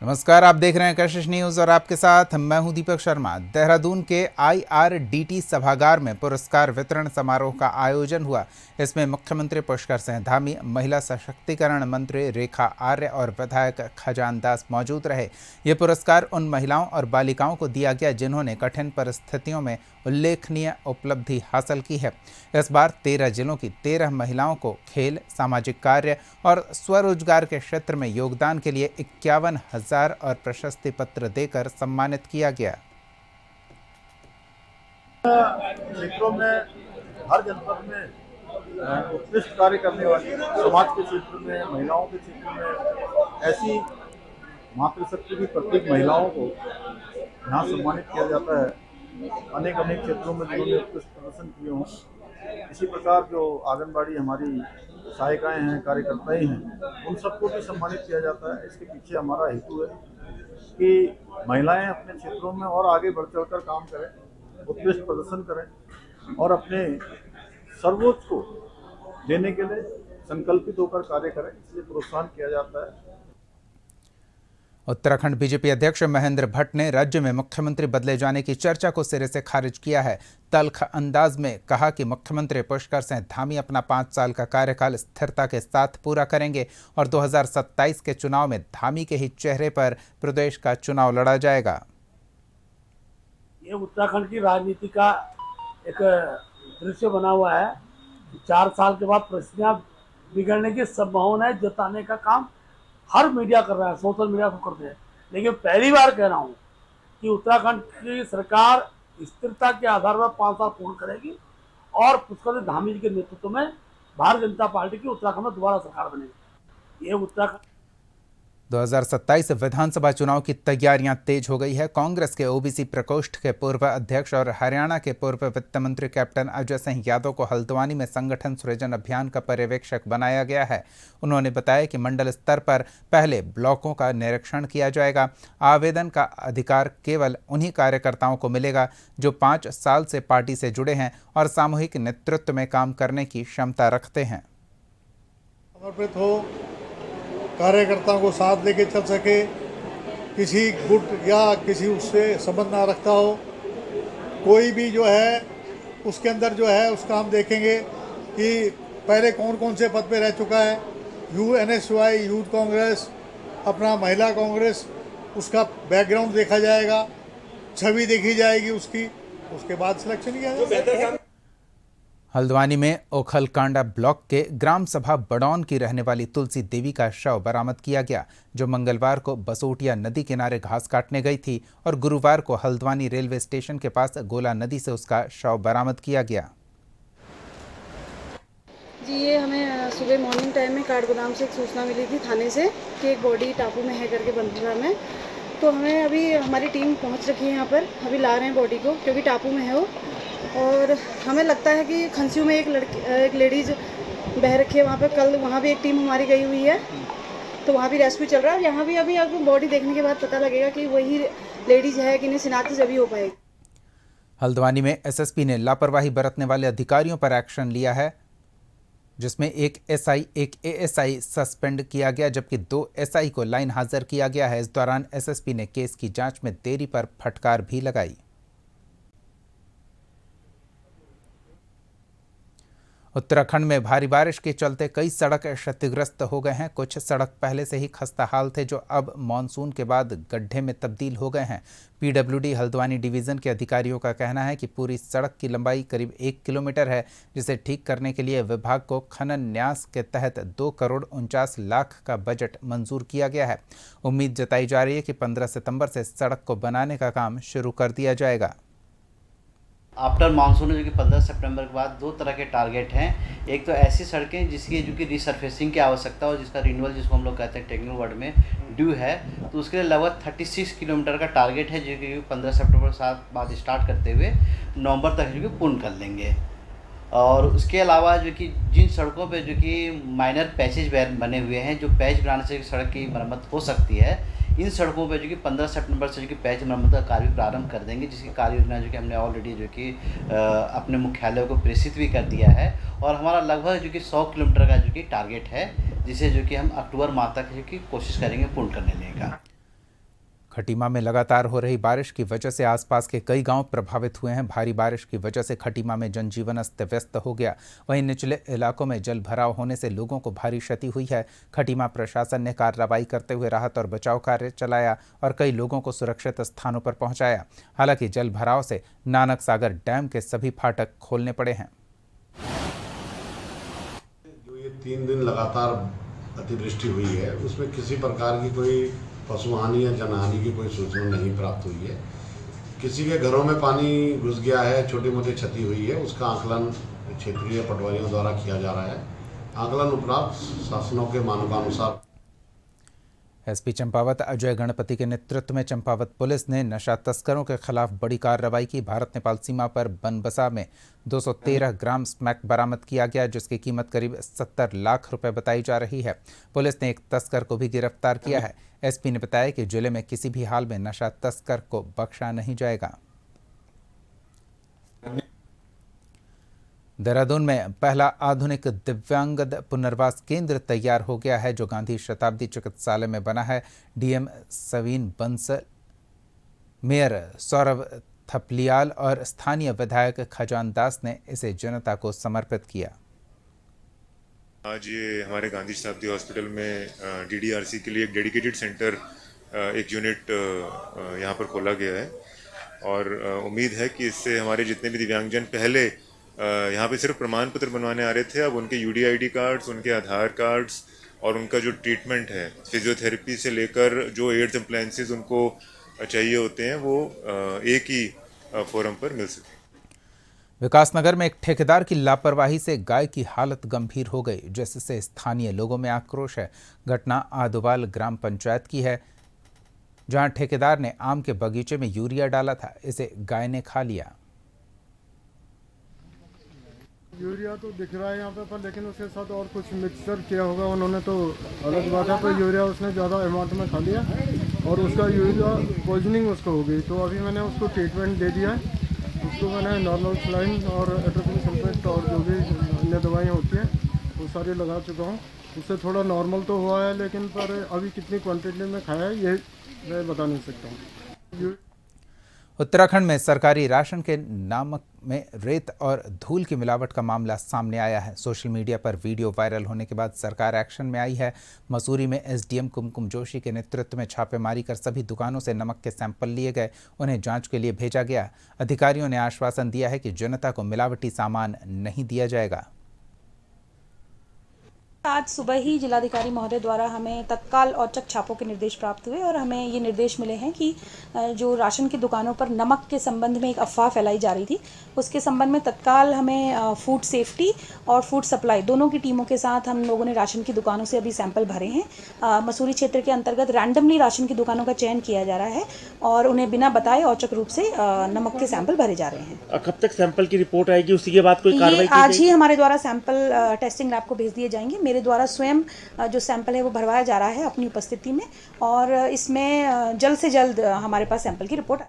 नमस्कार, आप देख रहे हैं कशिश न्यूज और आपके साथ मैं हूं दीपक शर्मा। देहरादून के IRDT सभागार में पुरस्कार वितरण समारोह का आयोजन हुआ। इसमें मुख्यमंत्री पुष्कर सिंह धामी, महिला सशक्तिकरण मंत्री रेखा आर्य और विधायक खजान दास मौजूद रहे। ये पुरस्कार उन महिलाओं और बालिकाओं को दिया गया जिन्होंने कठिन परिस्थितियों में उल्लेखनीय उपलब्धि हासिल की है। इस बार 13 जिलों की 13 महिलाओं को खेल, सामाजिक कार्य और स्वरोजगार के क्षेत्र में योगदान के लिए 51,000 और प्रशस्ति पत्र देकर सम्मानित किया गया। क्षेत्रों में हर जनपद में उत्कृष्ट कार्य करने वाली समाज के क्षेत्र में, महिलाओं के क्षेत्र में ऐसी मातृशक्ति की प्रत्येक महिलाओं को यहाँ सम्मानित किया जाता है। अनेक अनेक क्षेत्रों में जिन्होंने उत्कृष्ट प्रदर्शन किए हों, इसी प्रकार जो आंगनबाड़ी हमारी सहायिकाएँ हैं, कार्यकर्ताएँ हैं, उन सबको भी सम्मानित किया जाता है। इसके पीछे हमारा हेतु है कि महिलाएं अपने क्षेत्रों में और आगे बढ़ चढ़ कर काम करें, उत्कृष्ट प्रदर्शन करें और अपने सर्वोच्च को देने के लिए संकल्पित होकर कार्य करें, इसलिए प्रोत्साहन किया जाता है। उत्तराखंड बीजेपी अध्यक्ष महेंद्र भट्ट ने राज्य में मुख्यमंत्री बदले जाने की चर्चा को सिरे से खारिज किया है। तल्ख अंदाज में कहा कि मुख्यमंत्री पुष्कर सिंह धामी अपना 5 साल का कार्यकाल स्थिरता के साथ पूरा करेंगे और 2027 के चुनाव में धामी के ही चेहरे पर प्रदेश का चुनाव लड़ा जाएगा। ये उत्तराखंड की राजनीति का एक दृश्य बना हुआ है। 4 साल के बाद परिस्थितियां बिगड़ने की संभावनाएं जताने का काम हर मीडिया कर रहा है, सोशल मीडिया को करते हैं। लेकिन पहली बार कह रहा हूँ कि उत्तराखंड की सरकार स्थिरता के आधार पर 5 साल पूर्ण करेगी और पुष्कर सिंह धामी जी के नेतृत्व में भारतीय जनता पार्टी की उत्तराखंड में दोबारा सरकार बनेगी। ये उत्तराखंड 2027 विधानसभा चुनाव की तैयारियां तेज हो गई है। कांग्रेस के ओबीसी प्रकोष्ठ के पूर्व अध्यक्ष और हरियाणा के पूर्व वित्त मंत्री कैप्टन अजय सिंह यादव को हल्द्वानी में संगठन सृजन अभियान का पर्यवेक्षक बनाया गया है। उन्होंने बताया कि मंडल स्तर पर पहले ब्लॉकों का निरीक्षण किया जाएगा। आवेदन का अधिकार केवल उन्हीं कार्यकर्ताओं को मिलेगा जो 5 साल से पार्टी से जुड़े हैं और सामूहिक नेतृत्व में काम करने की क्षमता रखते हैं। समर्पित हो, कार्यकर्ताओं को साथ लेके चल सके, किसी गुट या किसी उससे संबंध ना रखता हो, कोई भी जो है उसके अंदर जो है उसका हम देखेंगे कि पहले कौन कौन से पद पे रह चुका है। NSY यूथ कांग्रेस, अपना महिला कांग्रेस, उसका बैकग्राउंड देखा जाएगा, छवि देखी जाएगी उसकी, उसके बाद सिलेक्शन किया जाएगा। हल्द्वानी में ओखलकांडा ब्लॉक के ग्राम सभा बड़ौन की रहने वाली तुलसी देवी का शव बरामद किया गया, जो मंगलवार को बसोटिया नदी किनारे घास काटने गई थी और गुरुवार को हल्द्वानी रेलवे स्टेशन के पास गोला नदी से उसका शव बरामद किया गया। जी, ये हमें सुबह मॉर्निंग टाइम में काठगोदाम से एक सूचना मिली थी थाने से कि एक बॉडी टापू में है करके बंदरा में। तो हमें अभी हमारी टीम पहुंच रखी है यहाँ पर, अभी ला रहे हैं बॉडी को क्योंकि टापू में है वो। और हमें लगता है कि खंसियों में एक लेडीज़ बह रखी है वहाँ पे। कल वहाँ भी एक टीम हमारी गई हुई है, तो वहाँ भी रेस्क्यू चल रहा है। और यहाँ भी अभी आपको बॉडी देखने के बाद पता लगेगा कि वही लेडीज़ है कि नहीं, शिनाख्त जब ही हो पाएगी। हल्द्वानी में SSP ने लापरवाही बरतने वाले अधिकारियों पर एक्शन लिया है, जिसमें एक SI, एक ASI सस्पेंड किया गया, जबकि 2 SI को लाइन हाजिर किया गया है। इस दौरान SSP ने केस की जांच में देरी पर फटकार भी लगाई। उत्तराखंड में भारी बारिश के चलते कई सड़क क्षतिग्रस्त हो गए हैं। कुछ सड़क पहले से ही खस्ता हाल थे, जो अब मानसून के बाद गड्ढे में तब्दील हो गए हैं। PWD हल्द्वानी डिवीज़न के अधिकारियों का कहना है कि पूरी सड़क की लंबाई करीब 1 किलोमीटर है, जिसे ठीक करने के लिए विभाग को खनन न्यास के तहत 2 करोड़ 49 लाख का बजट मंजूर किया गया है। उम्मीद जताई जा रही है कि 15 सितंबर से सड़क को बनाने का काम शुरू कर दिया जाएगा। आफ्टर मानसून जो कि 15 सितंबर के बाद 2 तरह के टारगेट हैं। एक तो ऐसी सड़कें जिसकी जो कि रिसर्फेसिंग की आवश्यकता हो, जिसका रिन्यूअल जिसको हम लोग कहते हैं टेक्निकल वर्ड में ड्यू है, तो उसके लिए लगभग 36 किलोमीटर का टारगेट है, जो कि 15 सितंबर के बाद स्टार्ट करते हुए नवंबर तक जो कि पूर्ण कर लेंगे। और उसके अलावा जो कि जिन सड़कों पे जो कि माइनर पैचेज बने हुए हैं, जो पैच बनाने से सड़क की मरम्मत हो सकती है, इन सड़कों पे जो कि 15 सितंबर से जो कि पैच मरम्मत का कार्य प्रारंभ कर देंगे, जिसकी कार्य योजना जो कि हमने ऑलरेडी जो कि अपने मुख्यालय को प्रेषित भी कर दिया है। और हमारा लगभग जो कि 100 किलोमीटर का जो कि टारगेट है, जिसे जो कि हम अक्टूबर माह तक जो कि कोशिश करेंगे पूर्ण करने का। खटीमा में लगातार हो रही बारिश की वजह से आसपास के कई गांव प्रभावित हुए हैं। भारी बारिश की वजह से खटीमा में जनजीवन अस्त व्यस्त हो गया। वहीं निचले इलाकों में जल भराव होने से लोगों को भारी क्षति हुई है। खटीमा प्रशासन ने कार्रवाई करते हुए राहत और बचाव कार्य चलाया और कई लोगों को सुरक्षित स्थानों पर पहुंचाया। हालांकि जल भराव से नानक सागर डैम के सभी फाटक खोलने पड़े हैं। जो ये 3 दिन लगातार अतिवृष्टि हुई है, उसमें किसी प्रकार की कोई पशु हानि या जनहानि की कोई सूचना नहीं प्राप्त हुई है। किसी के घरों में पानी घुस गया है, छोटी मोटी क्षति हुई है, उसका आकलन क्षेत्रीय पटवारियों द्वारा किया जा रहा है। आकलन उपरांत शासनों के मानकानुसार एसपी चंपावत अजय गणपति के नेतृत्व में चंपावत पुलिस ने नशा तस्करों के खिलाफ बड़ी कार्रवाई की। भारत नेपाल सीमा पर बनबसा में 213 ग्राम स्मैक बरामद किया गया, जिसकी कीमत करीब 70 लाख रुपए बताई जा रही है। पुलिस ने एक तस्कर को भी गिरफ्तार किया है। एसपी ने बताया कि जिले में किसी भी हाल में नशा तस्कर को बख्शा नहीं जाएगा। देहरादून में पहला आधुनिक दिव्यांगद पुनर्वास केंद्र तैयार हो गया है, जो गांधी शताब्दी चिकित्सालय में बना है। डीएम सवीन बंसल, मेयर सौरभ थपलियाल और स्थानीय विधायक खजान दास ने इसे जनता को समर्पित किया। आज ये हमारे गांधी शताब्दी हॉस्पिटल में डीडीआरसी के लिए एक डेडिकेटेड सेंटर, एक यूनिट यहाँ पर खोला गया है और उम्मीद है कि इससे हमारे जितने भी दिव्यांगजन पहले यहाँ पे सिर्फ प्रमाण पत्र बनवाने आ रहे थे, अब उनके यूडीआईडी कार्ड्स, उनके आधार कार्ड्स और उनका जो ट्रीटमेंट है फिजियोथेरेपी से लेकर जो एड्स अप्लायंसेस उनको चाहिए होते हैं, वो एक ही फोरम पर मिल सके। विकासनगर में एक ठेकेदार की लापरवाही से गाय की हालत गंभीर हो गई, जिससे स्थानीय लोगों में आक्रोश है। घटना आदोवाल ग्राम पंचायत की है, जहां ठेकेदार ने आम के बगीचे में यूरिया डाला था। इसे गाय ने खा लिया। यूरिया तो दिख रहा है यहाँ पे, पर लेकिन उसके साथ और कुछ मिक्सचर किया होगा उन्होंने, तो अलग बात है। तो यूरिया उसने ज़्यादा अमाउंट में खा लिया और उसका यूरिया पॉइजनिंग उसको हो गई। तो अभी मैंने उसको ट्रीटमेंट दे दिया है। उसको मैंने नॉर्मल सलाइन और एट्रोपिन सल्फेट और जो भी अन्य दवाइयाँ होती हैं वो सारी लगा चुका हूँ। उससे थोड़ा नॉर्मल तो हुआ है, लेकिन पर अभी कितनी क्वांटिटी में खाया है ये मैं बता नहीं सकता हूँ। उत्तराखंड में सरकारी राशन के नमक में रेत और धूल की मिलावट का मामला सामने आया है। सोशल मीडिया पर वीडियो वायरल होने के बाद सरकार एक्शन में आई है। मसूरी में एसडीएम कुमकुम जोशी के नेतृत्व में छापेमारी कर सभी दुकानों से नमक के सैंपल लिए गए, उन्हें जांच के लिए भेजा गया। अधिकारियों ने आश्वासन दिया है कि जनता को मिलावटी सामान नहीं दिया जाएगा। आज सुबह ही जिलाधिकारी महोदय द्वारा हमें तत्काल औचक छापों के निर्देश प्राप्त हुए और हमें ये निर्देश मिले हैं कि जो राशन की दुकानों पर नमक के संबंध में एक अफवाह फैलाई जा रही थी, उसके संबंध में तत्काल हमें फूड सेफ्टी और फूड सप्लाई दोनों की टीमों के साथ हम लोगों ने राशन की दुकानों से अभी सैंपल भरे हैं। मसूरी क्षेत्र के अंतर्गत रैंडमली राशन की दुकानों का चयन किया जा रहा है और उन्हें बिना बताए औचक रूप से नमक के सैंपल भरे जा रहे हैं। कब तक सैंपल की रिपोर्ट आएगी, उसी के बाद कोई कार्रवाई? आज ही हमारे द्वारा सैंपल टेस्टिंग लैब को भेज दिए जाएंगे। मेरे द्वारा स्वयं जो सैंपल है वो भरवाया जा रहा है अपनी उपस्थिति में और इसमें जल्द से जल्द हमारे पास सैंपल की रिपोर्ट